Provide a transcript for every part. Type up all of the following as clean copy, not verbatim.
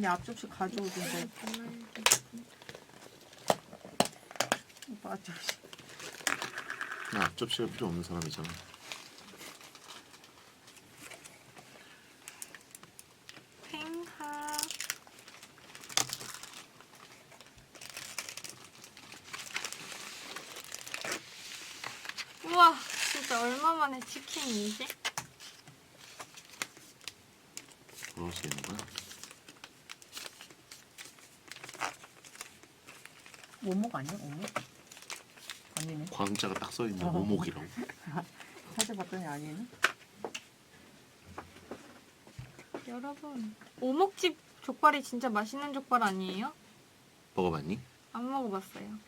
아니 앞접시 가져오던데. 오빠 앞접시. 나 앞접시가 필요 없는 사람이잖아. 팽하. 우와, 진짜 얼마 만에 치킨이지? 부러지는 거야? 오목 아니야? 오목? 아니네. 광자가 딱 써있네. 오목이라고. 찾아봤더니 아니네. 여러분, 오목집 족발이 진짜 맛있는 족발 아니에요? 먹어봤니? 안 먹어봤어요.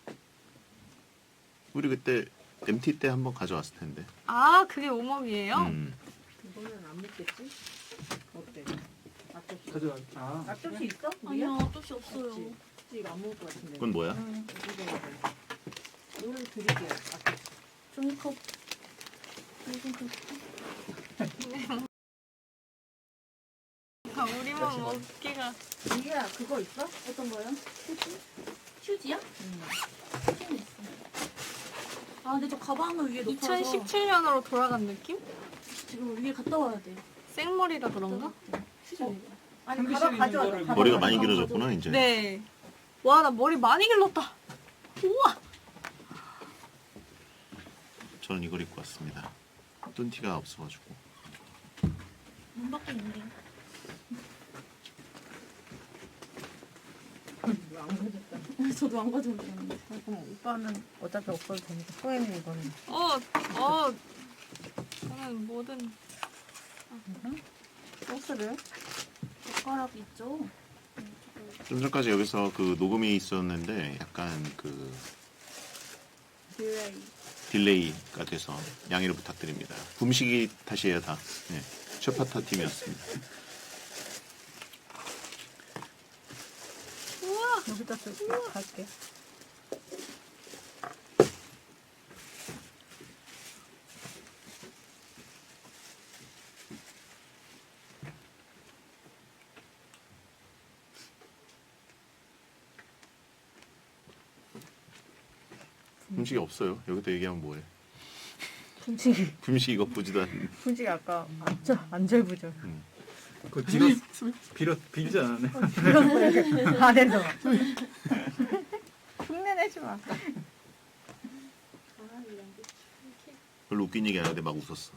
우리 그때 MT 때 한번 가져왔을 텐데. 아, 그게 오목이에요? 이거는 안 먹겠지? 어때? 앞접시. 가져와. 아, 앞접시 있어? 아니요, 앞접시 없어요. 없지. 이거 안 먹을 것 같은데. 그건 뭐야? 이걸 드릴게요. 앞접시. 종이컵. 아, 우리만 먹기가. 이게야 그거 있어? 어떤 거요? 휴지? 휴지야? 휴지는 있어. 아 근데 저 가방을 위에 놓쳐서 2017년으로 돌아간 느낌? 지금 위에 갔다 와야 돼요. 생머리라 그런가? 휴지 왜 이래? 아니 탕비실 가방 있는 가져와. 거를 가방 머리가 가져와. 많이 길어졌구나 이제. 네. 와, 나 머리 많이 길렀다. 우와. 저는 이걸 입고 왔습니다. 뚠티가 없어가지고. 문 밖에 있는데요. 안 가졌다. 저도 안 가져온 줄 알았는데. 그럼 오빠는 어차피 없어도 되니까. 소혜는 이거는. 저는 뭐든. 소스를? 젓가락 있죠? 좀 전까지 여기서 그 녹음이 있었는데 약간 그 딜레이. 딜레이가 돼서 양해를 부탁드립니다. 붐식이 탓이에요 다. 네. 셰파타 팀이었습니다. 우와. 여기다 쓸게. 갈게. 붐식이 없어요. 여기다 얘기하면 뭐해? 분식이. 붐식 이거 보지도 않는. 분식이 아까 안절부절. 그 빌지 않았네. 안에서. 흉내내지 마. 별로 웃긴 얘기 안 하는데 막 웃었어.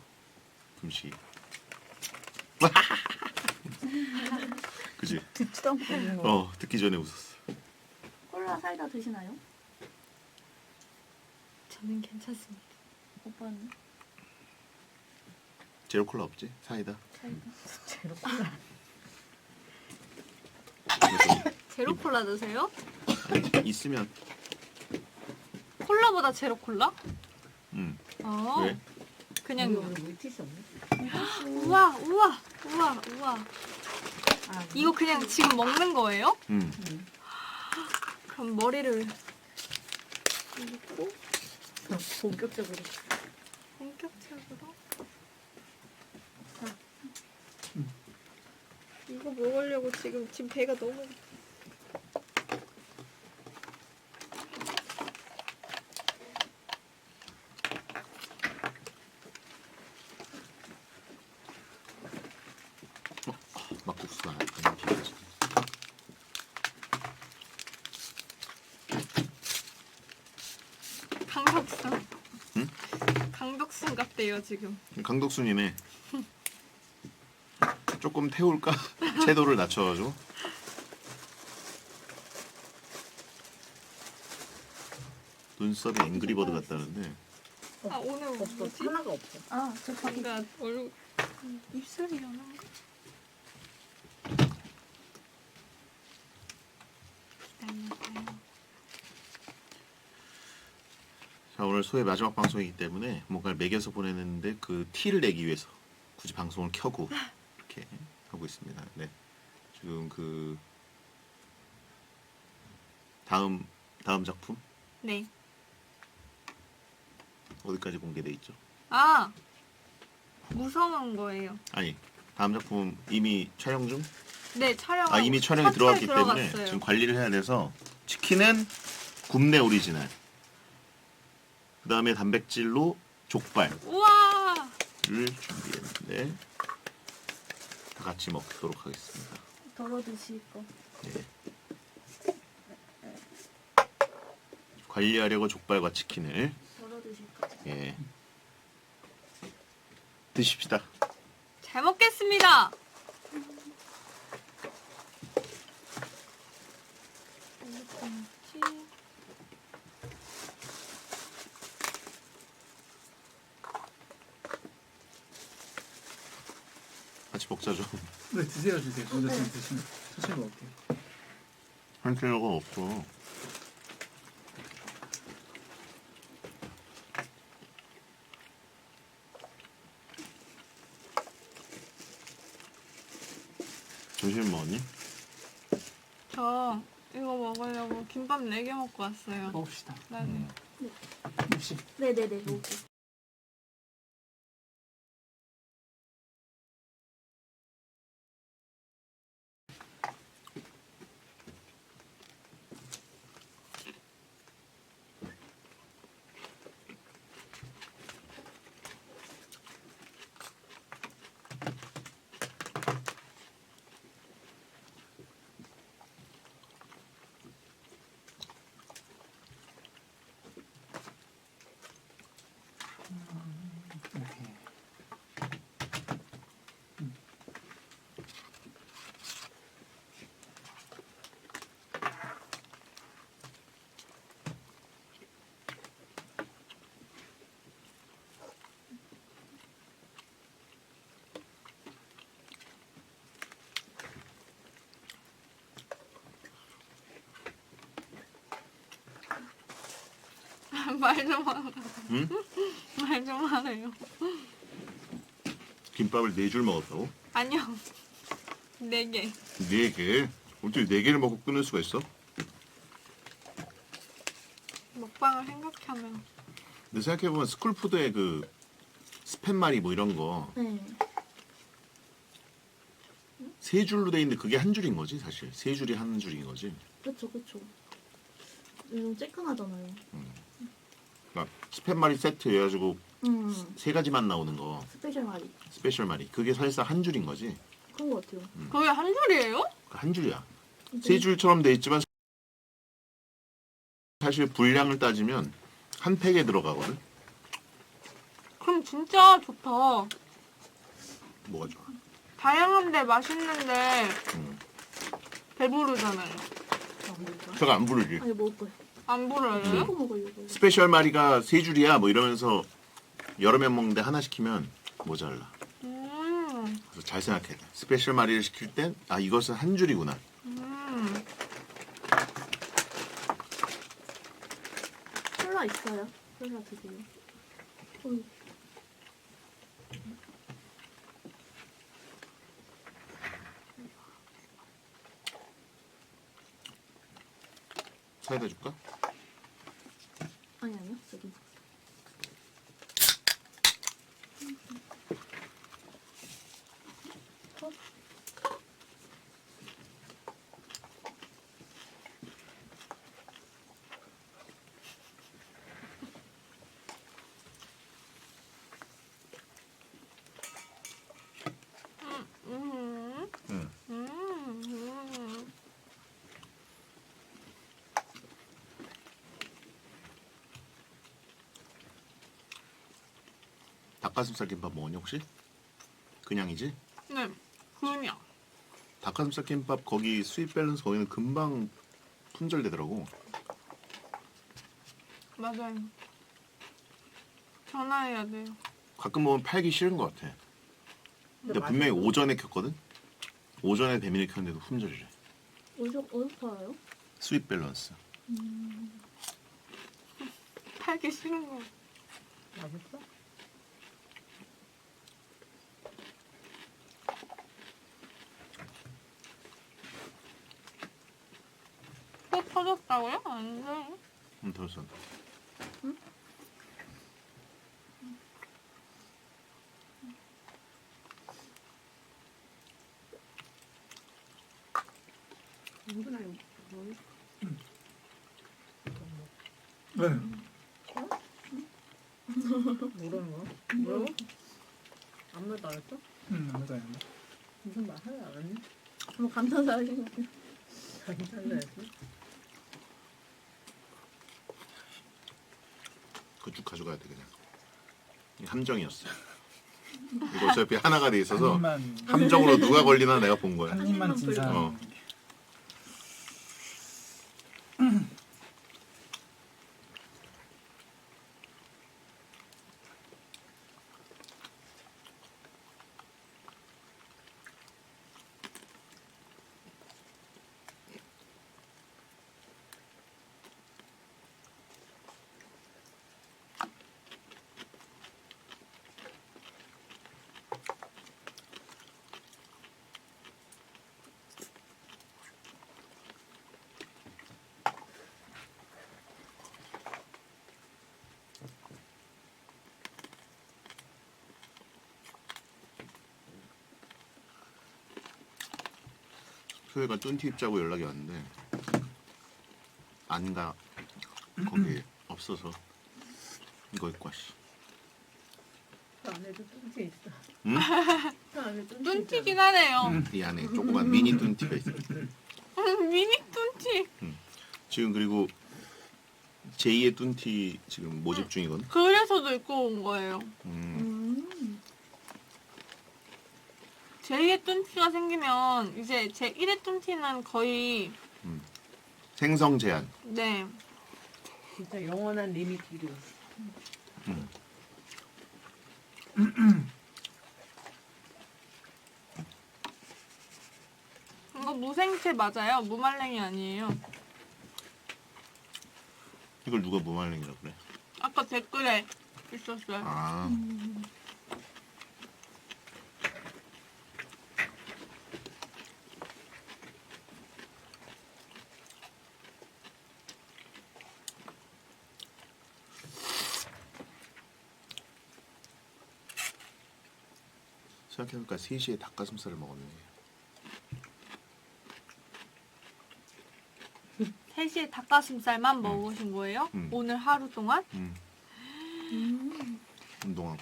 붐식이. 그지? 듣지도 않고 있는 거. 듣기 전에 웃었어. 콜라 사이다 드시나요? 저는 괜찮습니다. 오빠는? 제로 콜라 없지? 사이다. 제로 콜라. 제로 콜라 드세요? 있으면. 콜라보다 제로 콜라? 아. 왜? 그냥 오늘 물티슈 없네? 우와. 아, 이거 그냥 지금 먹는 거예요? 그럼 머리를 이고 본격적으로. 본격적으로. 이거 먹으려고 지금 배가 너무. 막국수가 안 비벼지. 강덕순. 응? 강덕순 같대요 지금. 강덕순이네. 조금 태울까? 채도를 낮춰가지고. 눈썹이 앵그리버드 같다는데. 아 오늘 없어. 뭐지? 하나가 없어. 아, 저 거기 뭔가 얼굴 입술이 연한가? 기다려봐요. 자, 오늘 소의 마지막 방송이기 때문에 뭔가를 매겨서 보내는데 그 티를 내기 위해서 굳이 방송을 켜고 이렇게 하고 있습니다. 네. 지금 그 다음 작품 네. 어디까지 공개돼 있죠? 아 무서운 거예요. 아니, 다음 작품 이미 촬영 중? 네, 촬영. 아 이미 촬영이 들어갔기 때문에 들어갔어요. 지금 관리를 해야 돼서 치킨은 굽네 오리지널. 그 다음에 단백질로 족발을 우와. 준비했는데 다 같이 먹도록 하겠습니다. 덜어 드실 거. 예. 관리하려고 족발과 치킨을 덜어 드실 거. 예. 드십시다. 잘 먹겠습니다. 같이 먹자 좀. 네, 드세요. 먼저 지금 드시면 천천히 먹을게요. 할 필요가 없어. 점심 먹었니? 저 이거 먹으려고 김밥 4개 먹고 왔어요. 먹읍시다. 네. 혹시 네네네. 먹고. 오케이. 말 좀 하세요. 응? 말 좀 하세요. 김밥을 4줄 먹었다고? 아니요. 4개. 4개? 어떻게 4개를 먹고 끊을 수가 있어? 먹방을 생각하면. 근데 생각해보면 스쿨푸드의 그 스팸말이 뭐 이런 거 네. 3줄로 돼 있는데 그게 한 줄인 거지 사실. 3줄이 한 줄인 거지. 그쵸. 좀 쬐끈하잖아요. 그러니까 스팸말이 세트 해가지고 3가지만 나오는 거 스페셜 말이. 스페셜 말이 그게 사실상 한 줄인 거지. 그런 것 같아요. 그게 한 줄이에요? 한 줄이야. 이제 3줄처럼 돼 있지만 사실 분량을 따지면 한 팩에 들어가거든. 그럼 진짜 좋다. 뭐가 좋아? 다양한데 맛있는데 음. 배부르잖아요. 제가 안 부르지. 아니 먹을 거예요. 안 부러요? 먹고 먹으려고. 스페셜 마리가 3줄이야 뭐 이러면서 여러 명 먹는데 하나 시키면 모자라. 그래서 잘 생각해야 돼. 스페셜 마리를 시킬 땐 아 이것은 한 줄이구나. 콜라 있어요? 콜라 드세요. 사이다 줄까? 아니요. 저기. 닭가슴살 김밥 먹었니 혹시? 그냥이지? 네, 그냥. 닭가슴살 김밥 거기 수입 밸런스 거기는 금방 품절되더라고. 맞아요. 전화해야 돼요. 가끔 보면 팔기 싫은 것 같아. 근데 분명히 오전에 켰거든? 오전에 배민을 켰는데도 품절이래. 어디서 팔아요? 수입 밸런스. 팔기 싫은 거. 맛있어? 또 터졌다고요? 안 돼요. 들었어. 무슨 아이 뭘? 네. 뭐라는 거야? 뭐라고? 아무 말도 안 했어? 아무도 안 했네. 무슨 말 하려 안 했니? 뭐 감탄사 하시는 거. 자기 살려 했어? 그거 쭉 가져가야 돼 그냥. 이게 함정이었어. 이거 어차피 하나가 돼 있어서 입만 함정으로 누가 걸리나 내가 본 거야. 한 입만 찐 사람. 어. 소혜가 뚠티 입자고 연락이 왔는데 안 가. 거기 없어서 이거 입고 왔어. 그 안에도 뚱티 있어. 응? 그 안에 뚱티 뚠티긴 하네요. 이 안에 조그만 미니 뚠티가 있어. 미니 뚠티. 지금 그리고 제2의 뚠티 지금 모집 중이거든. 그래서도 입고 온 거예요. 제2의 뚠티가 생기면 이제 제 1의 뚠티는 거의 생성 제한. 네. 진짜 영원한 리미티드. 이거 무생채 맞아요? 무말랭이 아니에요. 이걸 누가 무말랭이라고 그래? 아까 댓글에 있었어요. 아. 생각해보니까 3시에 닭가슴살을 먹었네. 3시에 닭가슴살만 먹으신 거예요? 오늘 하루 동안? 운동하고.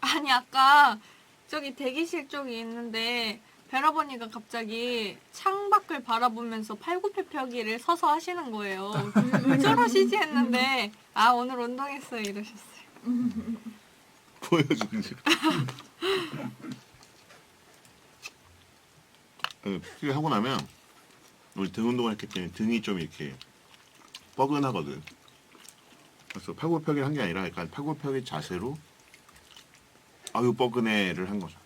아니 아까 저기 대기실 쪽에 있는데 벨아버니가 갑자기 창밖을 바라보면서 팔굽혀펴기를 서서 하시는 거예요. 왜 저러시지 했는데 아 오늘 운동했어요 이러셨어요. 보여주는 줄. 그게 하고 나면 우리 등 운동을 했기 때문에 등이 좀 이렇게 뻐근하거든. 그래서 팔굽혀펴기를 한 게 아니라 약간 팔굽혀펴기 자세로 아유 뻐근해를 한 거죠.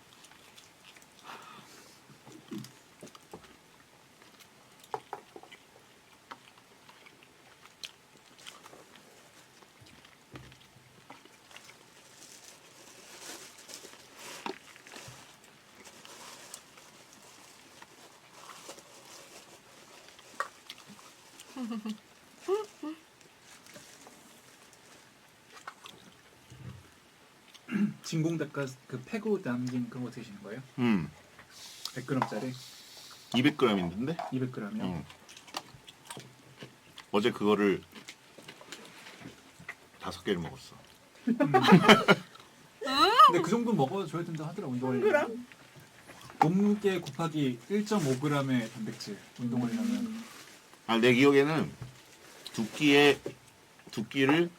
진공 닭가 그 패고 남긴 그거 드시는 거예요? 100g짜리 200g인데? 200g이요? 어제 그거를 5개를 먹었어. 근데 그 정도 먹어줘야 된다 하더라고 운동을. 몸무게 곱하기 1.5g의 단백질 운동을 하면. 아, 내 기억에는 두끼를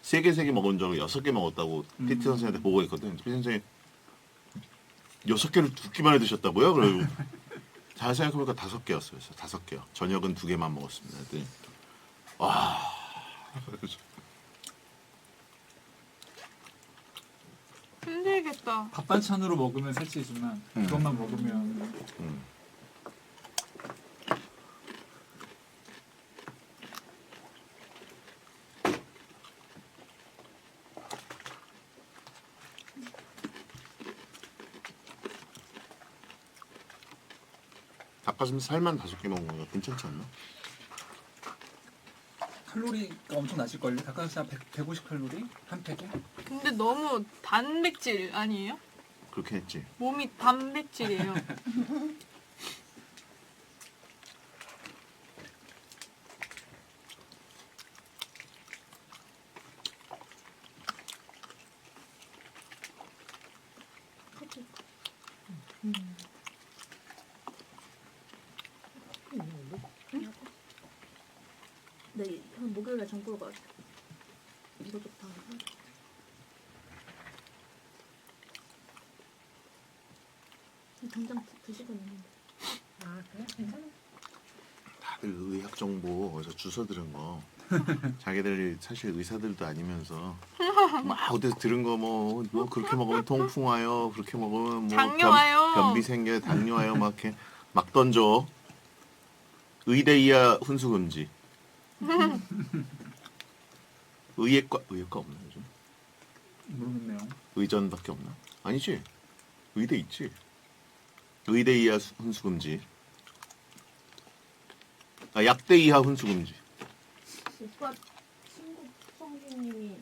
3개 먹은 적을 6개 먹었다고 PT 선생님한테 보고 있거든. PT 선생님 6개를 2끼만에 드셨다고요? 그리고 잘 생각해보니까 5개였어요. 그래서 5개요. 저녁은 2개만 먹었습니다. 그랬더니 와 힘들겠다. 밥 반찬으로 먹으면 살찌지만 그것만 먹으면 닭가슴살만 5개 먹은 거 괜찮지 않나? 칼로리가 엄청 낮을걸요? 닭가슴살 150칼로리? 한 팩에? 근데 너무 단백질 아니에요? 그렇게 했지. 몸이 단백질이에요. 네, 형 목요일에 장 보러 가야 돼. 이거 좋다. 당장 드시고 있는데. 아 그래? 괜찮아. 다들 의학 정보 어디서 주워 들은 거. 자기들이 사실 의사들도 아니면서 막 어디서 들은 거 뭐 그렇게 먹으면 통풍 와요. 그렇게 먹으면 뭐 당뇨 와요. 변비 생겨요. 당뇨 와요. 막 이렇게 막 던져. 의대 이하 훈수 금지. 의예과 없나 요즘? 모르겠네요. 의전밖에 없나? 아니지. 의대 있지. 의대 이하 훈수 금지. 아 약대 이하 훈수 금지. 오빠 친구 성준님이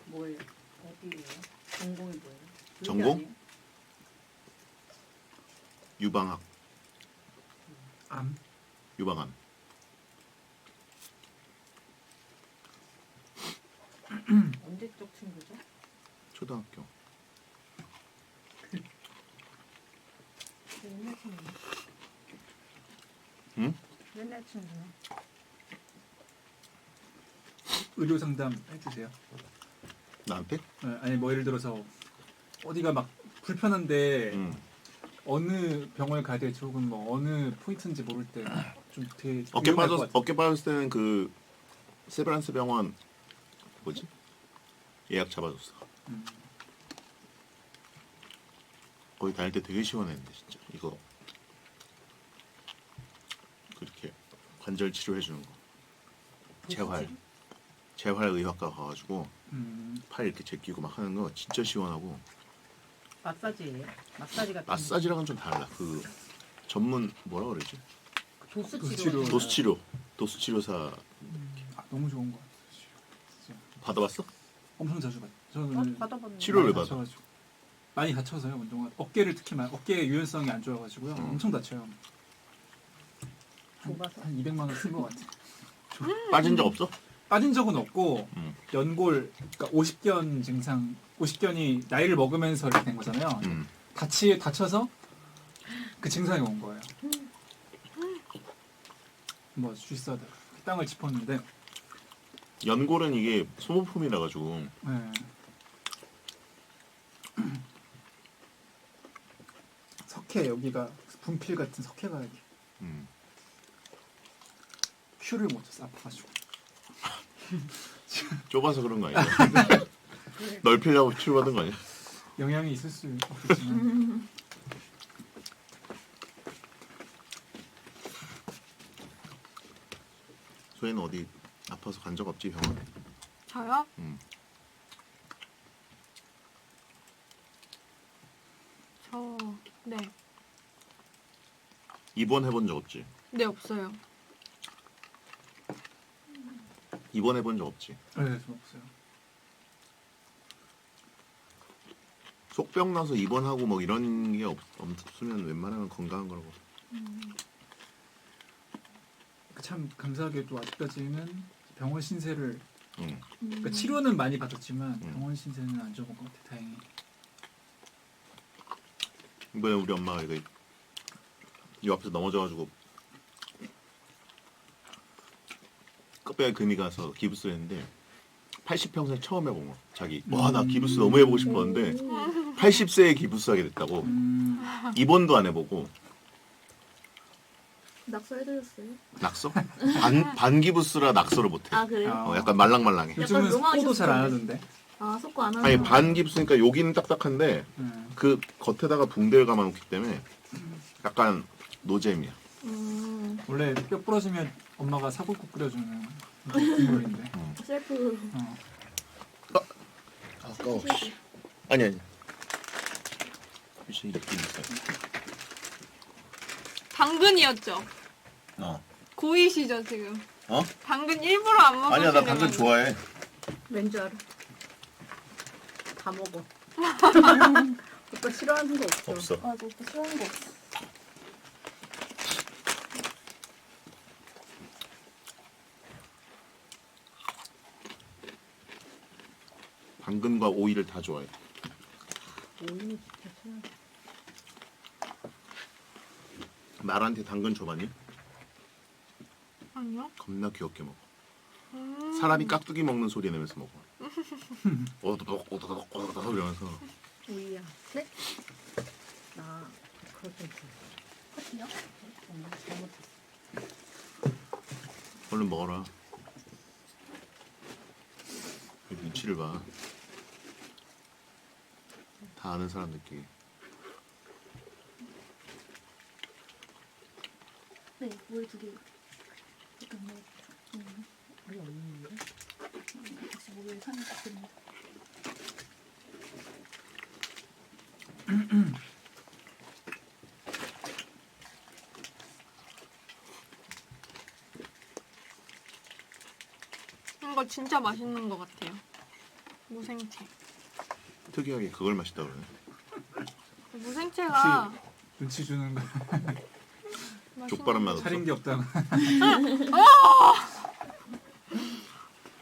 뭐예요? 어디예요? 전공이 뭐예요? 의대 전공? 아니에요? 유방학, 암. 유방암. 언제적 친구죠? 초등학교. 옛날 친구네. 응? 옛날 친구네. 의료 상담 해주세요. 나한테? 아니 뭐 예를 들어서 어디가 막 불편한데 응. 어느 병원을 가야 될지 혹은 뭐 어느 포인트인지 모를 때 좀 되게 어깨 위험할 것 빠졌 같아요. 어깨 빠졌을 때는 그 세브란스 병원 뭐지? 예약 잡아줬어. 음. 거기 다닐 때 되게 시원했는데 진짜 이거 그렇게 관절 치료해 주는 거. 재활 의학과 가가지고 팔 이렇게 제끼고 막 하는 거 진짜 시원하고. 마사지예요? 마사지 같은 마사지랑은 좀 달라. 그 전문 뭐라 그러지? 도수 도수치료. 치료. 도수치료사 아, 너무 좋은 것 같아요. 진짜 받아봤어? 엄청 자주 받. 저는 받아봤는데. 치료를 많이 받아? 다쳐가지고. 많이 다쳐서요 운동화. 어깨를 특히 어깨 유연성이 안 좋아가지고요. 엄청 다쳐요. 좁아서? 한 200만 원 쓴 것 같아요. 빠진 적 없어? 빠진 적은 없고 음. 연골 그러니까 50견 증상 50견이 나이를 먹으면서 이렇게 된 거잖아요. 다쳐서 그 증상이 온 거예요. 뭐 주짓수하다 땅을 짚었는데 연골은 이게 소모품이라 가지고 네. 석회 여기가 분필 같은 석회가 이렇게 음. 큐를 못 쳐서 아파가지고 좁아서 그런 거 아니야? 넓히려고 치료받은 거 아니야? 영향이 있을 수 없겠지만 소희는 어디 아파서 간 적 없지 병원? 저요? 음. 네. 입원해본 적 없지? 네, 없어요. 입원해본 적 없지? 네, 좀 없어요. 속병 나서 입원하고 뭐 이런 게 없으면 웬만하면 건강한 거라고. 참 감사하게도 아직까지는 병원 신세를 응. 그러니까 치료는 많이 받았지만 음. 병원 신세는 안 줘본 것 같아 다행히. 이번에 우리 엄마가 이거 이 앞에서 넘어져가지고 끝배에 금이 가서 기부스를 했는데 80평생 처음 해본 거. 자기 와 나 기부스 너무 해보고 싶었는데 80세에 기부스하게 됐다고. 입원도 안 해보고. 낙서해드렸어요. 낙서? 반기부스라 낙서를 못해. 아 그래요? 아. 약간 말랑말랑해. 요즘은 로망이 속고도 잘 안 있었는데. 하던데. 아 속고 안 하는 아니 거. 반기부스니까 여기는 딱딱한데 네. 그 겉에다가 붕대를 감아놓기 때문에 약간 노잼이야. 원래 뼈 부러지면 엄마가 사골국 끓여주는 국물인데. 셀프. 어. 아까워. 아니. 혹시 있긴 있어. 당근이었죠? 고이시죠, 지금? 어? 당근 일부러 안 먹으시려고. 아니야 나 당근 좋아해. 왠줄 알아? 다 먹어. 오빠 싫어하는 거 없어. 없어. 아 너 오빠 싫어하는 거 없어. 당근과 오이를 다 좋아해. 오이는 진짜 싫어. 말한테 당근 줘봤니? 아니요. 겁나 귀엽게 먹어. 사람이 깍두기 먹는 소리 내면서 먹어. 오도독 이러면서. 오이야. 네? 나 그렇게 커피요? 잘못했어. 얼른 먹어라. 이 눈치를 봐. 다 아는 사람들끼리. 네, 물 2개. 잠깐만. 우리 없는데? 혹시 물 사면 딱 드립니다. 이거 진짜 맛있는 것 같아요. 무생채. 특이하게 그걸 마시다 그러네. 무생채가 눈치 주는 거 족발은 맛 없어. 차린 게 없다고.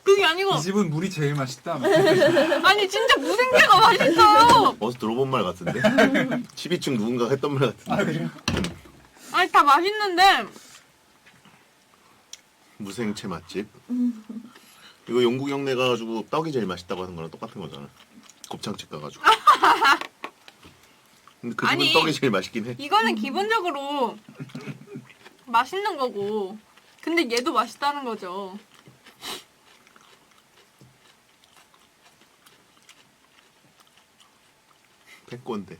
그게 아니고 이 집은 물이 제일 맛있다. 아니 진짜 무생채가 맛있어요. 어디서 들어본 말 같은데? 12층 누군가 했던 말 같은데. 아 그래요? 아니 다 맛있는데 무생채 맛집. 이거 용국영내 가가지고 떡이 제일 맛있다고 하는 거랑 똑같은 거잖아. 곱창집 가가지고. 근데 그 집은 아니. 떡이 제일 맛있긴 해. 이거는 기본적으로 맛있는 거고 근데 얘도 맛있다는 거죠. 백건데.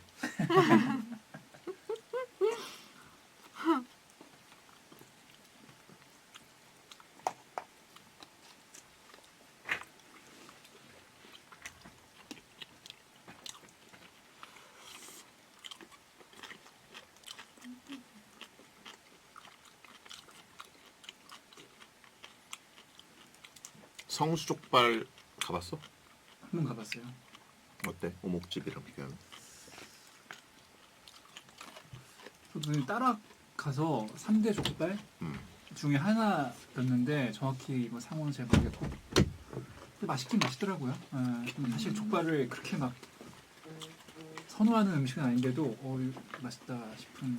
성수족발 가봤어? 한 번 가봤어요. 어때? 오목집이랑 비교하면. 저도 따라가서 3대 족발 음. 중에 하나였는데 정확히 뭐 상호는 잘 모르겠고 근데 맛있긴 맛있더라고요. 사실 족발을 그렇게 막 선호하는 음식은 아닌데도 맛있다 싶은.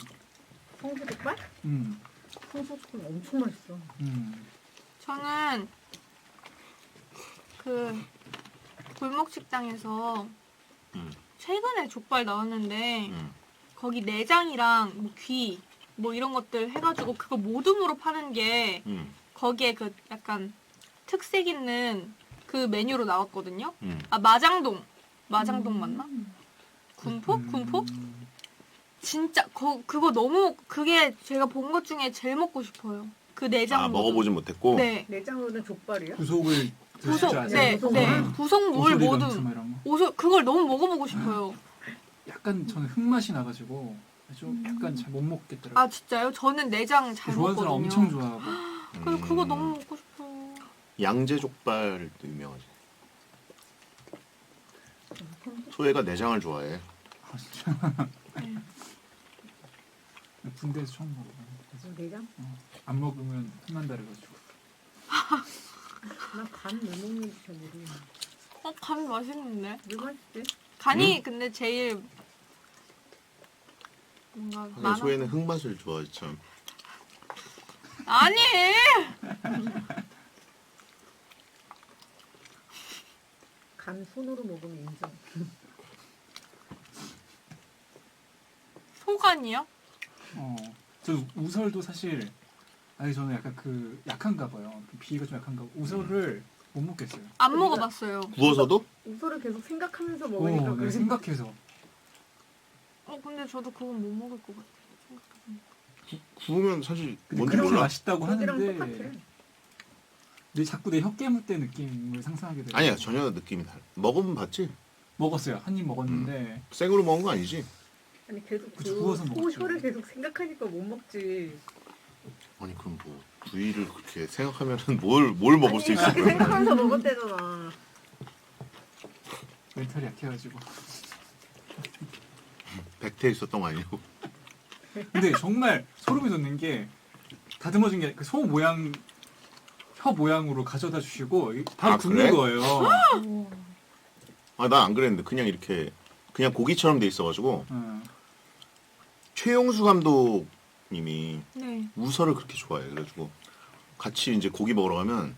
성수족발? 음, 성수족발 엄청 맛있어. 저는 그 골목 식당에서 음. 최근에 족발 나왔는데 음. 거기 내장이랑 뭐 귀 뭐 이런 것들 해가지고 그거 모둠으로 파는 게 거기에 그 약간 특색 있는 그 메뉴로 나왔거든요. 아 마장동 맞나? 군포? 진짜 그거 너무 그게 제가 본 것 중에 제일 먹고 싶어요. 그 내장. 아 먹어보진 못했고. 네. 내장으로는 족발이요? 구속을 드실 부속 줄 아세요? 네, 네. 부속물 오소리 모둠. 감투 뭐 이런 거. 그걸 너무 먹어보고 싶어요. 약간 저는 흙맛이 나가지고 좀 약간 잘 못 먹겠더라고요. 아 진짜요? 저는 내장 잘 좋아하는 사람 먹거든요. 엄청 좋아하고. 그래서 그거 너무 먹고 싶어요. 양재족발도 유명하지. 소혜가 내장을 좋아해. 아 진짜. 군대에서 처음 먹어봐. 내장? 안 먹으면 흙난다 그래가지고. 나 간 못 먹는지 잘 모르겠네. 간이 맛있는데? 왜 맛있지? 간이 근데 제일 뭔가 근데 소혜는 흙맛을 좋아해 참. 아니 간 손으로 먹으면 인정. 소간이요? 저 우설도 사실 저는 약간 그 약한가 봐요. 비위가 좀 약한가 봐. 우설을 못 먹겠어요. 안 먹어봤어요. 구워서도? 우설을 계속 생각하면서 먹으니까 네, 그래. 생각해서. 근데 저도 그건 못 먹을 것 같아요. 구우면 사실 근데 뭔지 그렇게 몰라. 맛있다고 고기랑 하는데 똑같아. 근데 자꾸 내 혀 깨물 때 느낌을 상상하게 돼요. 아니야 전혀 느낌이 달라. 먹으면 봤지? 먹었어요. 한 입 먹었는데 생으로 먹은 거 아니지? 아니 계속 그쵸, 구워서 먹었죠. 소혀를 계속 생각하니까 못 먹지. 아니 그럼 뭐 부위를 그렇게 생각하면은 뭘 먹을 수 있을 그렇게 거야? 생각하면서 먹었대잖아. 멘탈이 약해가지고. 백태 있었던 거 아니고? 근데 정말 소름이 돋는 게 다듬어진 게 그 소 모양 혀 모양으로 가져다 주시고 바로 아, 굽는 그래? 거예요. 아 난 안 그랬는데 그냥 이렇게 그냥 고기처럼 돼 있어가지고 최용수 감독님이 네. 우설을 그렇게 좋아해. 그래가지고 같이 이제 고기 먹으러 가면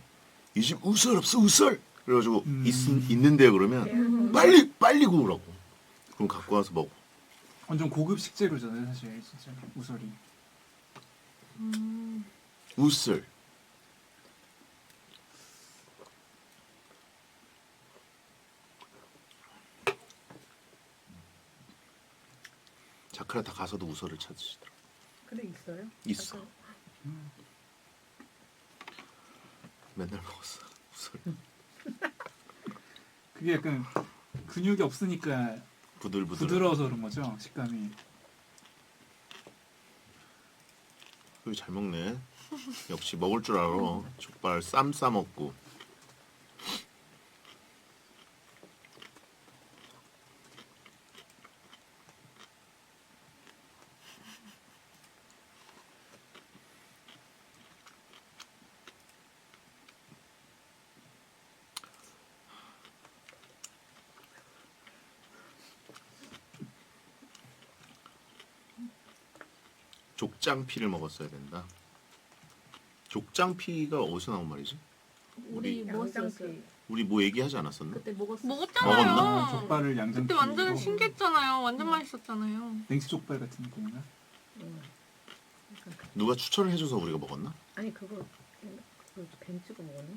이 집 우설 없어 우설 그래가지고 음. 있는데요 그러면 빨리 구우라고. 그럼 갖고 와서 먹어. 완전 고급 식재료잖아요 사실 진짜 우설이. 우설. 자크라타 가서도 우설을 찾으시더라. 그래 있어요? 있어. 맨날 먹었어 우설. 그게 약간 근육이 없으니까 부드러워서 그런 거죠 식감이. 여기 잘 먹네. 역시 먹을 줄 알아. 족발 쌈 싸 먹고. 족장피를 먹었어야 된다. 족장피가 어디서 나온 말이지? 우리 먹었었어요. 양장피. 우리 뭐 얘기하지 않았었나? 그때 먹었어. 먹었잖아요. 먹었나? 족발을 양장피. 그때 완전 신기했잖아요. 완전 맛있었잖아요. 냉치 족발 같은 느낌인가? 누가 추천을 해줘서 우리가 먹었나? 아니 그거 벤츠가 먹었나?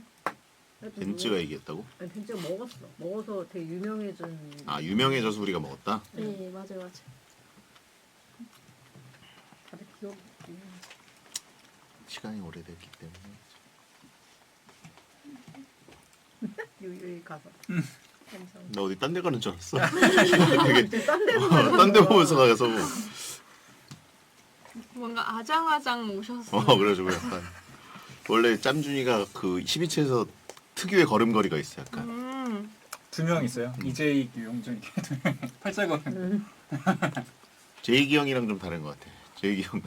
하여튼 벤츠가 먹어- 얘기했다고? 아니 벤츠가 먹었어. 먹어서 되게 유명해진. 아 유명해져서 우리가 먹었다? 네 맞아요. 다들 기억이. 시간이 오래됐기 때문에. 여기 가서. 감성. 나 어디 딴 데 가는 줄 알았어. 이제 딴데 딴 데 보면서 가서 뭔가 아장아장 오셨어요. 그래가지고 약간 원래 짬준이가 그 12채에서 특유의 걸음걸이가 있어 약간. 두 명 있어요. 이재익, 유용준 이렇게 두 명. 팔자걸음. 제이기 형이랑 좀 다른 것 같아. 제이기 형은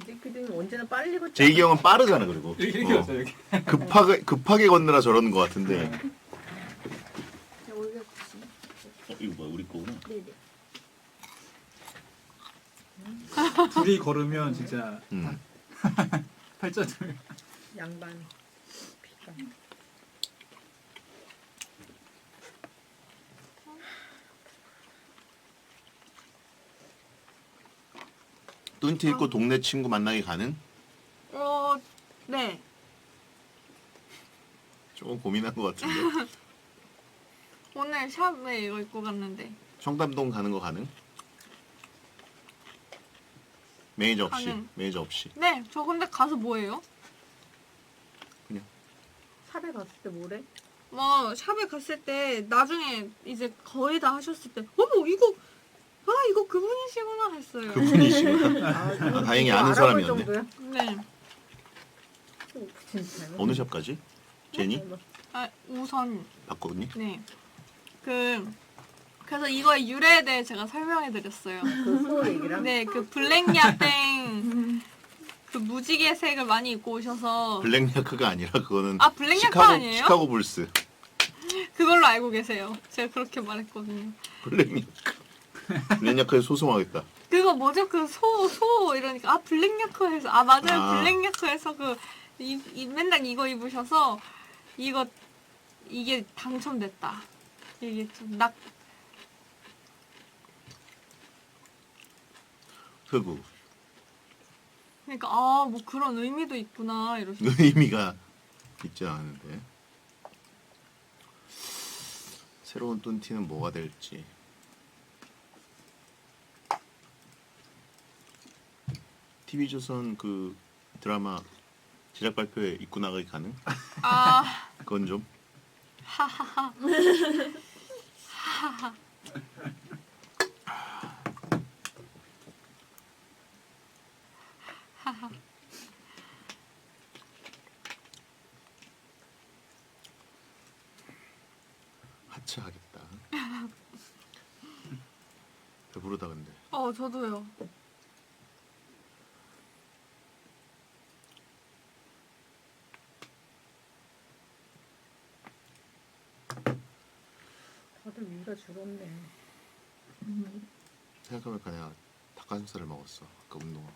이제 그들은 언제나 빨리 걷지. 제이기 형은 빠르잖아 그리고 이렇게 왔어요 여기. 급하게 걷느라 저러는 것 같은데. 제가 올려주시. 이거 뭐야 우리 거구나. 네네. 둘이 걸으면 진짜 음. 팔자들. 양반. 피가. 뚠티 입고 동네 친구 만나기 가는? 네. 조금 고민한 것 같은데. 오늘 샵에 이거 입고 갔는데. 청담동 가는 거 가능? 매니저 없이. 가능. 매니저 없이. 네, 저 근데 가서 뭐해요? 샵에 갔을 때 뭐래? 뭐 샵에 갔을 때 나중에 이제 거의 다 하셨을 때 어머 이거 그분이시구나 했어요. 그분이시구나. 다행히 이거 아는 알아볼 사람이었네. 정도야? 네. 오, 진짜. 어느 샵까지? 제니? 아, 우선 바꿨니? 네. 그래서 이거의 유래에 대해 제가 설명해 드렸어요. 그 소 얘기랑. 네, 그 블랙야땡 그 무지개 색을 많이 입고 오셔서 블랙야크가 아니라 그거는 아, 블랙야크 아니에요? 시카고 불스. 그걸로 알고 계세요. 제가 그렇게 말했거든요. 블랙야크. 블랙야크에 소송하겠다. 그거 뭐죠? 그 소 이러니까 아 블랙야크에서 아 맞아요. 아. 블랙야크에서 맨날 이거 입으셔서 이게 당첨됐다. 이게 좀 흑우. 그러니까 아 뭐 그런 의미도 있구나 이러시고 의미가 있지 않은데. 새로운 뚠티는 뭐가 될지. TV조선 그 드라마 제작 발표회 입고 나가기 가능? 아 그건 좀. 하하하 하하 하차하겠다. 배부르다 근데. 저도요. 다들 위가 죽었네. 생각해보니까 내가 닭가슴살을 먹었어. 아까 운동하고.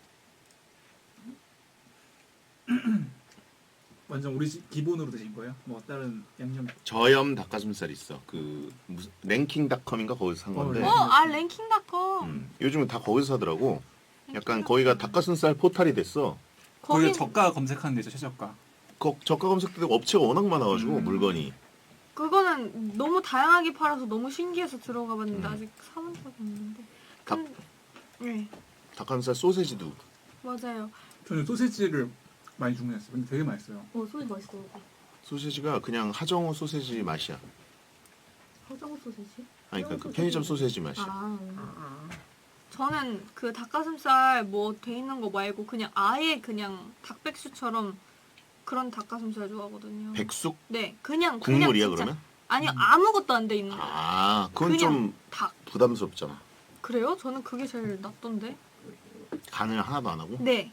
완전 기본으로 드신 거예요? 뭐 다른 양념? 저염 닭가슴살 있어. 그 무슨 랭킹닷컴인가 거기서 산 건데. 네. 랭킹닷컴. 요즘은 다 거기서 사더라고. 약간 거기가 닭가슴살 포탈이 됐어. 거기 거기 저가 검색하는 데죠, 최저가. 저가 검색되고 업체가 워낙 많아가지고 물건이. 그거는 너무 다양하게 팔아서 너무 신기해서 들어가 봤는데 아직 사본 적이 없는데. 닭- 네, 닭가슴살 소세지도. 맞아요. 저는 소세지를 많이 주문했어요. 근데 되게 맛있어요. 소리 맛있더라고. 소세지가 그냥 하정우 소세지 맛이야. 허정우 소세지? 아니 그러니까 그 편의점 소세지 맛이야. 아. 저는 그 닭가슴살 뭐 돼 있는 거 말고 그냥 아예 그냥 닭백숙처럼 그런 닭가슴살 좋아하거든요. 백숙 네, 그냥 국물이야 진짜. 그러면? 아니요, 아무것도 안 돼 있는 거. 아 그건 그냥 좀 닭. 부담스럽잖아. 그래요? 저는 그게 제일 낫던데. 간을 하나도 안 하고? 네,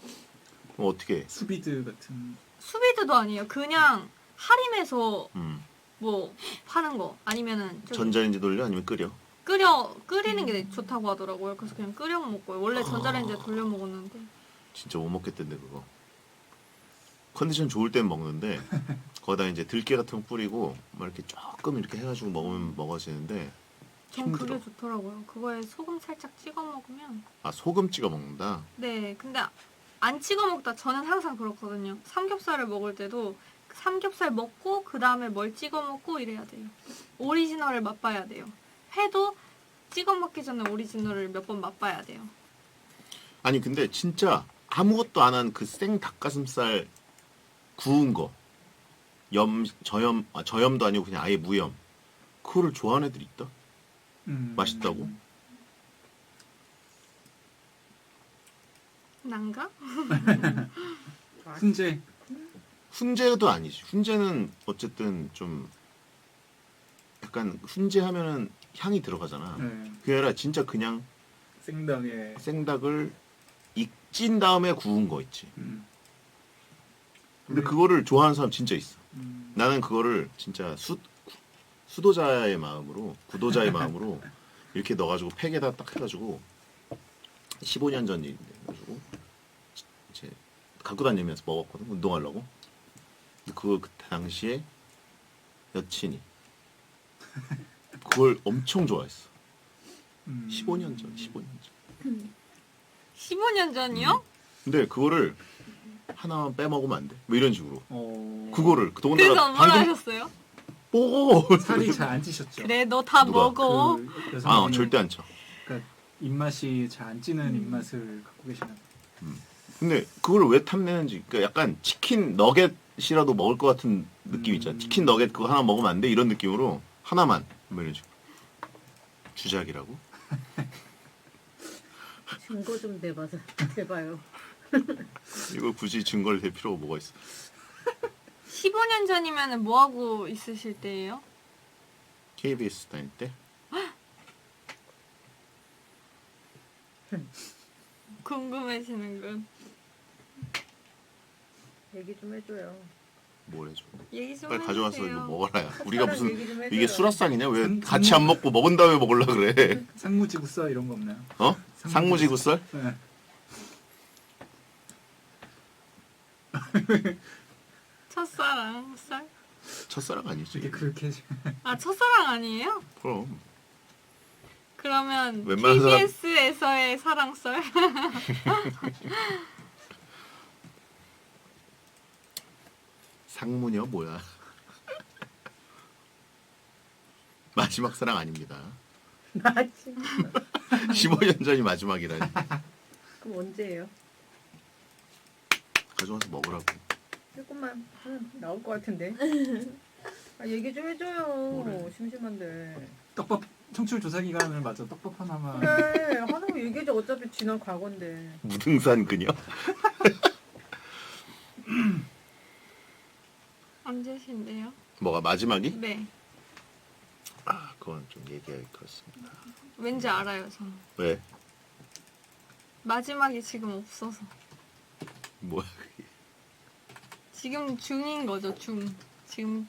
그럼 어떻게 해? 수비드 같은. 수비드도 아니에요. 그냥 할인해서 음. 뭐 파는 거 아니면은 저기 전자레인지 돌려 아니면 끓여? 끓이는 게 좋다고 하더라고요. 그래서 그냥 끓여 먹고요. 원래 전자레인지에 돌려 먹었는데. 진짜 못 먹겠던데 그거. 컨디션 좋을 땐 먹는데 거기다 이제 들깨 같은 거 뿌리고 막 이렇게 조금 이렇게 해가지고 먹으면 먹어지는데 전 힘들어. 그게 좋더라고요. 그거에 소금 살짝 찍어 먹으면. 아 소금 찍어 먹는다. 네, 근데 안 찍어 먹다 저는 항상 그렇거든요. 삼겹살을 먹을 때도 삼겹살 먹고 그 다음에 뭘 찍어 먹고 이래야 돼요. 오리지널을 맛봐야 돼요. 회도 찍어 먹기 전에 오리지널을 몇 번 맛봐야 돼요. 아니 근데 진짜 아무것도 안 한 그 생 닭가슴살 구운 거 저염도 아니고 그냥 아예 무염 그거를 좋아하는 애들이 있다? 맛있다고? 난가? 훈제. 훈제도 아니지. 훈제는 어쨌든 좀 약간 훈제 하면은 향이 들어가잖아. 네. 그게 아니라 진짜 그냥 생닭에. 생닭을 익진 다음에 구운 거 있지. 근데 네. 그거를 좋아하는 사람 진짜 있어. 음. 나는 그거를 진짜 수도자의 마음으로 구도자의 마음으로 이렇게 넣어가지고 팩에다 딱 해가지고 15년 전 일인데 가지고 이제 갖고 다니면서 먹었거든 운동하려고. 근데 그거 그때 당시에 여친이 그걸 엄청 좋아했어. 15년 전. 15년 전이요? 근데 그거를 하나만 빼먹으면 안 돼. 뭐 이런 식으로. 그거를 그래서 더군다나 얼마나 방금 하셨어요? 보고 살이 잘 안 찌셨죠? 그래, 너 다 누가? 먹어. 그 아 여성분이 절대 안 쳐. 그러니까 입맛이 잘 안 찌는 입맛을 갖고 계시나 봐요. 근데 그걸 왜 탐내는지 그러니까 약간 치킨 너겟이라도 먹을 것 같은 느낌 있잖아. 치킨 너겟 그거 하나 먹으면 안 돼? 이런 느낌으로 하나만 뭐 이런 식으로. 주작이라고? 증거 좀 내봐서 대봐요. 이걸 굳이 증거를 댈 필요가 뭐가 있어. 15년 전이면 뭐 하고 있으실 때예요? KBS 다닐 때? 궁금해지는군. 얘기 좀 해줘요. 뭘 해줘. 얘기 좀 빨리 가져와서 해주세요. 이거 먹어라. 야. 우리가 무슨 얘기 좀 해줘요. 이게 수라상이냐? 왜 상- 같이 안 먹고 먹은 다음에 먹으려 그래? 상무지구살 이런 거 없나요? 어? 상무지구살? 네. 첫사랑 살? 첫사랑 아니지. 이게 그렇게 아, 첫사랑 아니에요? 그럼 그러면 웬만한 사람- KBS에서의 사랑썰? 상무녀 뭐야? 마지막 사랑 아닙니다. 나 진짜. 15년 전이 마지막이라니. 그럼 언제예요? 가져와서 먹으라고. 조금만 하면 나올 것 같은데. 아, 얘기 좀 해줘요. 뭐래? 심심한데. 떡밥 청취율 조사 기간을 맞아 떡밥 하나만. 그래 하는 거 얘기해줘. 어차피 지난 과거인데. 무등산 그녀? 언제신데요? 뭐가 마지막이? 네. 아 그건 좀 얘기하기 그렇습니다. 왠지 알아요, 저. 왜? 마지막이 지금 없어서. 뭐야 그게? 지금 중인 거죠, 중. 지금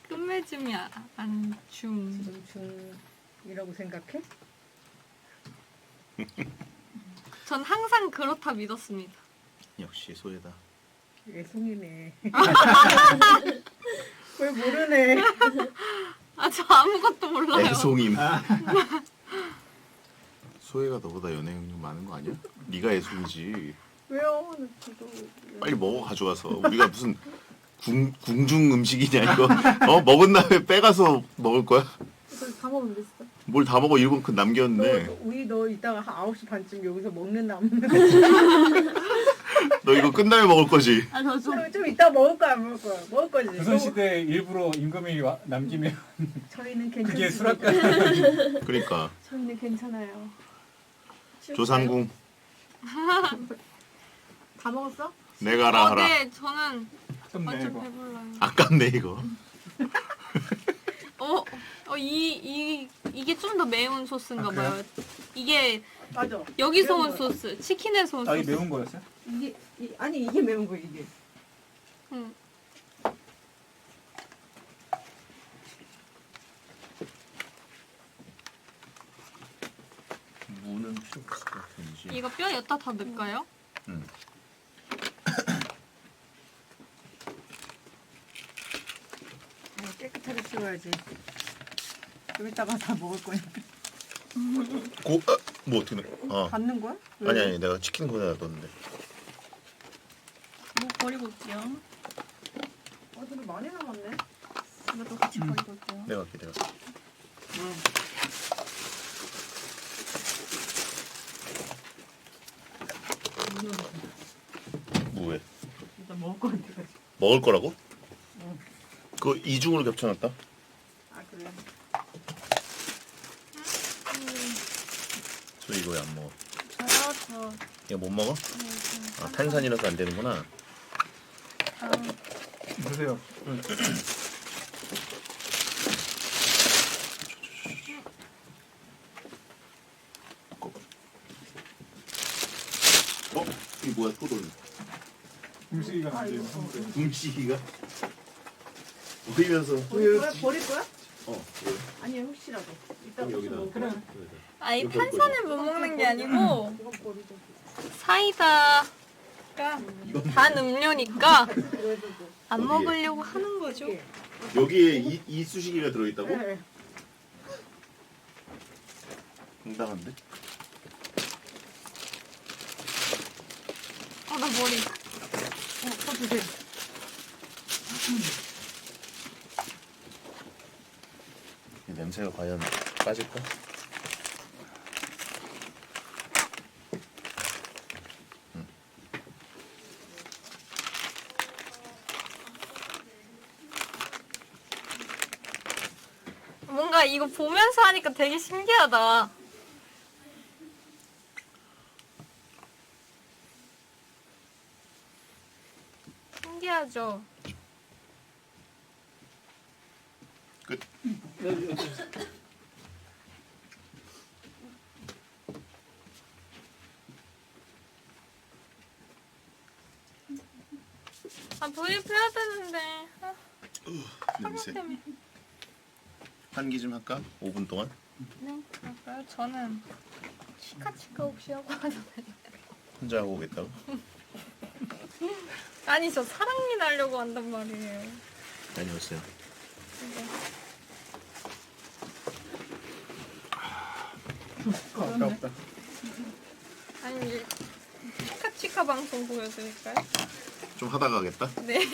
끝맺음이 안 중. 지금 중이라고 생각해? 전 항상 그렇다 믿었습니다. 역시 소혜다. 애송이네. 왜 모르네. 아, 저 아무것도 몰라요. 애송임. 소혜가 너보다 연애 경력 많은 거 아니야? 네가 애송이지. 왜요? 저도 빨리 먹어 가져와서. 우리가 무슨 궁중 음식이냐 이거. 먹은 다음에 빼가서 먹을 거야? 그래서 다 먹으면 됐어. 뭘 다 먹어 1분 남겼는데. 너 이따가 한 9시 반쯤 여기서 먹는 남는 너 이거 끝나면 먹을 거지. 아, 저 좀. 좀 이따 먹을 거야 안 먹을 거야? 먹을 거지. 조선시대 일부러 임금이 남기면 저희는 그게 괜찮습니다. 수락가. 그러니까 저희는 괜찮아요. 조상궁 다 먹었어? 내가라 하라. 네, 저는 아깝네 좀 이거. 배불러요. 아깝네 이거. 이게 좀 더 매운 소스인가 아, 그래요? 봐요. 이게 맞아. 여기서 매운 온 거야. 소스, 치킨에서 온 아, 이 소스. 매운 거였어요? 아니 이게 매운 거 이게. 응. 무는 필요 없을 것 같은지. 이거 뼈 여기다 다 넣을까요? 응. 깨끗하게 씻어야지. 좀 이따가 다 먹을 거니까. 뭐 어떻게 넣어? 받는 거야? 아니 내가 치킨 거기다 넣었는데. 뭐 버리고 올게요. 근데 많이 남았네. 이것도 같이 버리고 올게요. 내가 할게 내가. 뭐해? 일단 먹을 거 같아. 먹을 거라고? 응. 그거 이중으로 겹쳐놨다. 아 그래. 저 이거 왜 안 먹어? 저요, 이거 못 먹어? 아 탄산이라서 안 되는구나. 보세요. 이 뭐야 토돌? 음식이가 안 돼요. 음식이가? 보이면서 버릴 거야? 왜? 아니 혹시라도. 이따 그럼 여기다. 그래. 아니 이거 버릴 탄산을 못 먹는 게 아니고 이건 버리자. 사이다가 단 음료니까 그래도 안 어디에? 먹으려고 하는 거죠. 여기에 이쑤시개가 들어있다고? 네. 황당한데? 나 머리. 써주세요. 이 냄새가 과연 빠질까? 뭔가 이거 보면서 하니까 되게 신기하다. 신기하죠? 끝. 브이앱 해야 되는데. 냄새. 때문에. 환기 좀 할까? 5분 동안? 네, 그럴까요? 저는 치카치카 혹시 하고 하도 되나요? 혼자 하고 오겠다고? 아니, 저 사랑니 나려고 한단 말이에요. 다녀오세요. 아깝다. 아니, 이제 치카치카 방송 보여드릴까요? 좀 하다 가겠다? 네.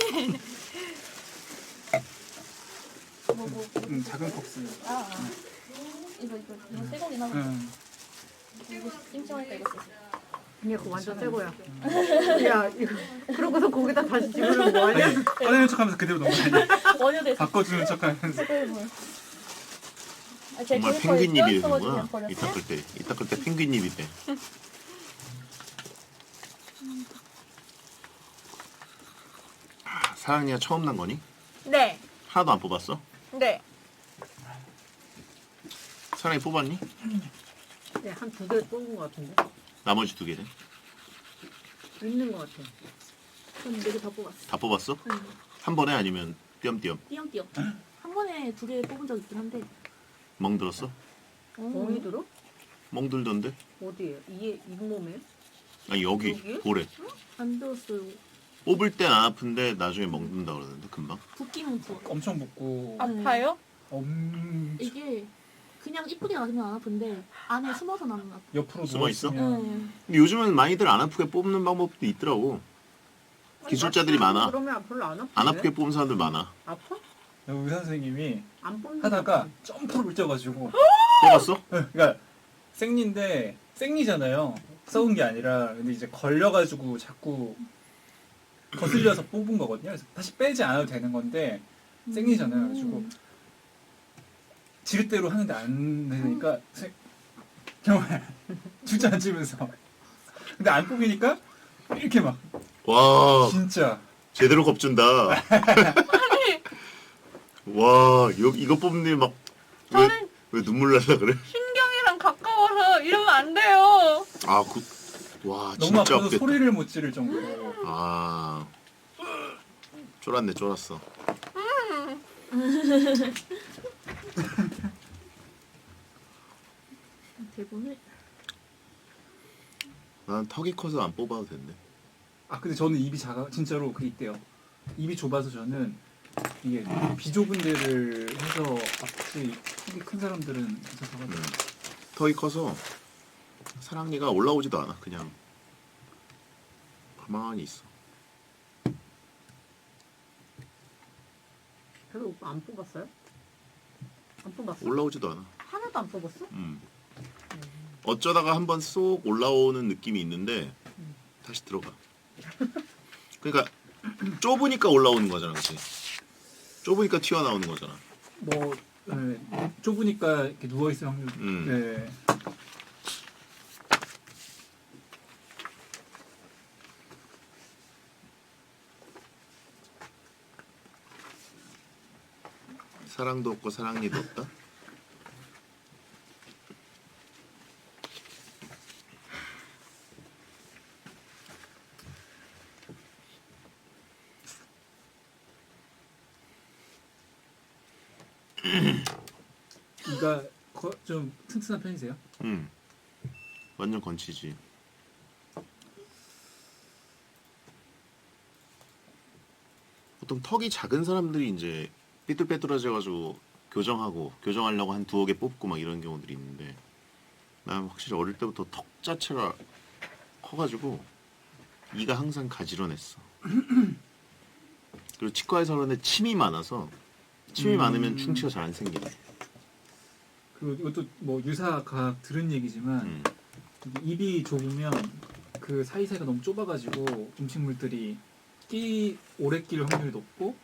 작은 컵스. 이거 새거리 나무. 이거 찜찜하니까 이거 쓰세요. 그냥 그거 완전 새 거야. 야 이거 그러고서 거기다 다시 집으려고 뭐 하냐? 아니, 꺼내는 척하면서 그대로 넘어가냐? 원효대 바꿔주는 척하면서. 정말 펭귄잎이 되는구나. 이 닦을 때. 이 닦을 때 펭귄잎이 돼. 사랑니가 처음 난 거니? 네. 하나도 안 뽑았어? 네. 사랑이 뽑았니? 네, 한 2개 뽑은 거 같은데. 나머지 2개는? 있는 거 같아. 전 4개 다 뽑았어. 다 뽑았어? 한 번에 아니면 띄엄띄엄 띄엄띄엄. 한 번에 2개 뽑은 적 있긴 한데. 멍들었어? 멍이 들어? 멍들던데? 어디에? 잇몸에? 아니 여기 여기? 볼에 안 들었어요. 뽑을 땐 안 아픈데 나중에 먹는다 그러는데 금방. 붓기면 부어. 엄청 붓고 아파요? 이게 그냥 이쁘게 나으면 안 아픈데 안에 숨어서 나면 아파. 옆으로 숨어 누워 있어? 있으면 네. 근데 요즘은 많이들 안 아프게 뽑는 방법도 있더라고. 기술자들이 많아. 그러면 별로 안 아프네. 안 아프게 뽑는 사람들 많아. 아파? 의사 선생님이 안 뽑는 하다가 점프를 뛰어가지고 뽑았어? 그러니까 생리인데 생리잖아요. 썩은 게 아니라 근데 이제 걸려가지고 자꾸 거슬려서 뽑은 거거든요. 그래서 다시 빼지 않아도 되는 건데 생리잖아요. 그래가지고 지렛대로 하는데 안 되니까 정말 주저앉으면서 근데 안 뽑히니까 이렇게 막 와 진짜 제대로 겁준다. 와 이거 뽑는데 막 저는 왜 눈물 날라 그래? 신경이랑 가까워서 이러면 안 돼요. 와 너무 진짜 아파서 아프겠다. 소리를 못 지를 정도로 아 쫄았네 쫄았어. 대본을 난 턱이 커서 안 뽑아도 된대. 아 근데 저는 입이 작아 진짜로 그게 있대요. 입이 좁아서 저는 이게 비좁은 데를 해서 확실히 턱이 큰 사람들은 괜찮아가지고 턱이 커서 사랑니가 올라오지도 않아. 그냥 가만히 있어. 그래도 오빠 안 뽑았어요? 안 뽑았어? 올라오지도 않아. 하나도 안 뽑았어? 어쩌다가 한번 쏙 올라오는 느낌이 있는데 다시 들어가. 그러니까 좁으니까 올라오는 거잖아, 그렇지? 좁으니까 튀어나오는 거잖아. 뭐 좁으니까 이렇게 누워 있을 확률. 네. 사랑도 없고 사랑니도 없다. 이가 좀 튼튼한 편이세요? 완전 건치지. 보통 턱이 작은 사람들이 이제 삐뚤빼뚤해져가지고 교정하려고 한 두어 개 뽑고 막 이런 경우들이 있는데 난 확실히 어릴 때부터 턱 자체가 커가지고 이가 항상 가지런했어. 그리고 치과에서 그런데 침이 많아서 침이 많으면 충치가 잘 안 생기네. 그리고 이것도 뭐 유사과학 들은 얘기지만 입이 좁으면 그 사이사이가 너무 좁아가지고 음식물들이 오래 낄 확률이 높고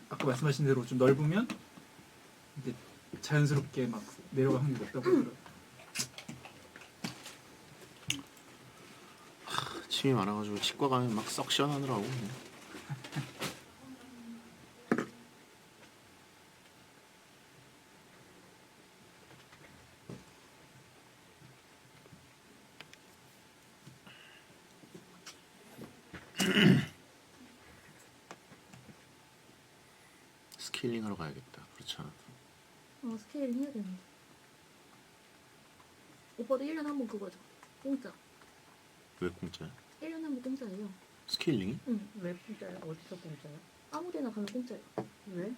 아까 말씀하신 대로 좀 넓으면 이제 자연스럽게 막 내려갈 확률이 높다고 하더라고요. 침이 많아가지고 치과 가면 막 썩 시원하더라고. 스케일링 하러 가야겠다. 그렇지 않아도. 스케일링 해야 되는데. 오빠도 1년에 한 번 그거죠. 공짜. 왜 공짜야? 1년에 한 번 공짜예요. 스케일링이? 응. 왜 공짜야? 어디서 공짜야? 아무 데나 가면 공짜예요. 왜?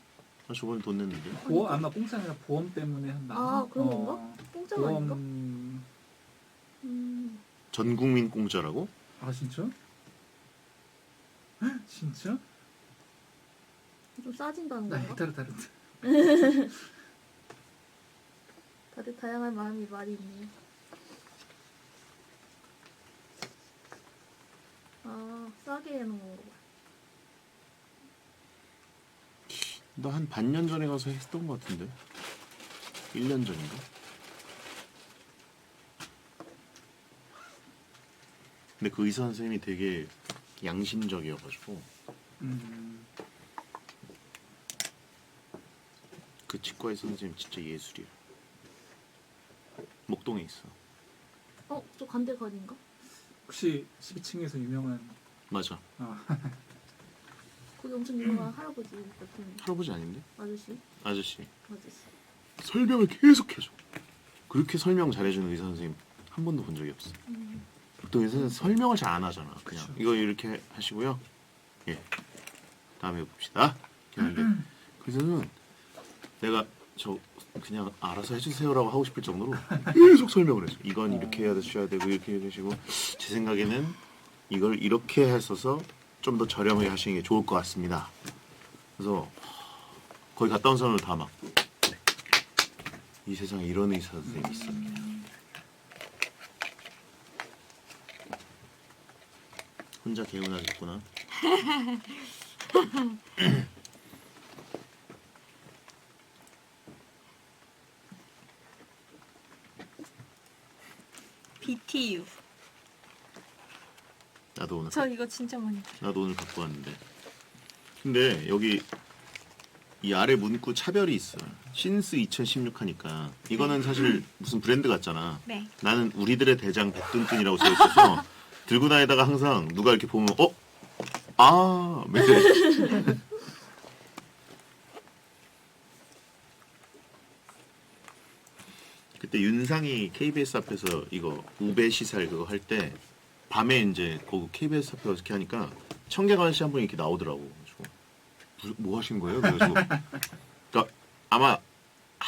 나 저번에 돈 냈는데. 보험 아마 공짜 아니라 보험 때문에 한다. 아, 그런 건가? 공짜가 아닌가? 보험 전 국민 공짜라고? 아 진짜? 헉, 진짜? 좀 싸진다는 나 건가? 다른데. 다들 다양한 마음이 많이 있네요. 아, 싸게 해놓은 건가 봐. 나 한 반년 전에 가서 했던 것 같은데. 1년 전인가? 근데 그 의사 선생님이 되게 양심적이어가지고 그 치과 의사 선생님 진짜 예술이야. 목동에 있어. 저 간대 거리인가? 혹시 12층에서 유명한 맞아. 거기 엄청 유명한 할아버지 같은 할아버지 아닌데? 아저씨? 아저씨. 아저씨. 설명을 계속 해줘. 그렇게 설명 잘해주는 의사 선생님 한 번도 본 적이 없어. 보통 요새는 설명을 잘 안 하잖아. 그냥 그쵸. 이거 이렇게 하시고요. 예. 다음에 봅시다. 이렇게 하는데 그래서는 내가 저 그냥 알아서 해주세요라고 하고 싶을 정도로 계속 설명을 해줘. 이건 이렇게 해야 되셔야 되고 이렇게 해야 되시고 제 생각에는 이걸 이렇게 했어서 좀 더 저렴하게 하시는 게 좋을 것 같습니다. 그래서 거기 갔다 온 사람을 다 막 이 세상에 이런 의사 선생님이 있어. 혼자 개운하겠구나. BTU. 나도 오늘 저 이거 진짜 많이. 나도 오늘 갖고 왔는데. 근데 여기 이 아래 문구 차별이 있어. 신스 2016 하니까 이거는 사실 무슨 브랜드 같잖아. 네. 나는 우리들의 대장 백등끈이라고 써 있어서 들고 다니다가 항상 누가 이렇게 보면 이래. 그때 윤상이 KBS 앞에서 이거 우배 시살 그거 할 때 밤에 이제 거기 KBS 앞에 이렇게 하니까 청객 아저씨 한 분이 이렇게 나오더라고. 그래서 뭐 하신 거예요? 그래서 그러니까 아마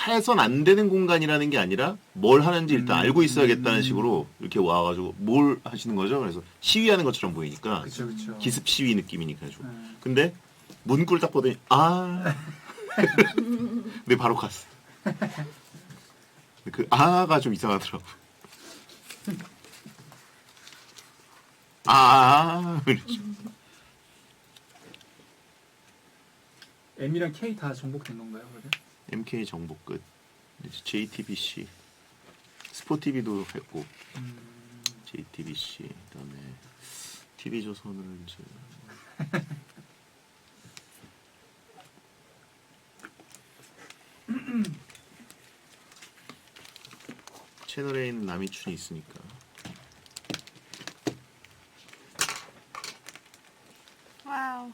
해선 안 되는 공간이라는 게 아니라 뭘 하는지 일단 알고 있어야겠다는 식으로 이렇게 와가지고 뭘 하시는 거죠? 그래서 시위하는 것처럼 보이니까 그쵸 그쵸. 기습 시위 느낌이니까 가지고. 네. 근데 문구를 딱 보더니 근데 바로 갔어. 그 아가 좀 이상하더라고. 이렇게. M이랑 K 다 정복된 건가요, 그래? MK 정보 끝. 이제 JTBC, 스포티비도 했고 JTBC 그다음에 TV조선을 이제 채널 A는 남이춘이 있으니까. 와우.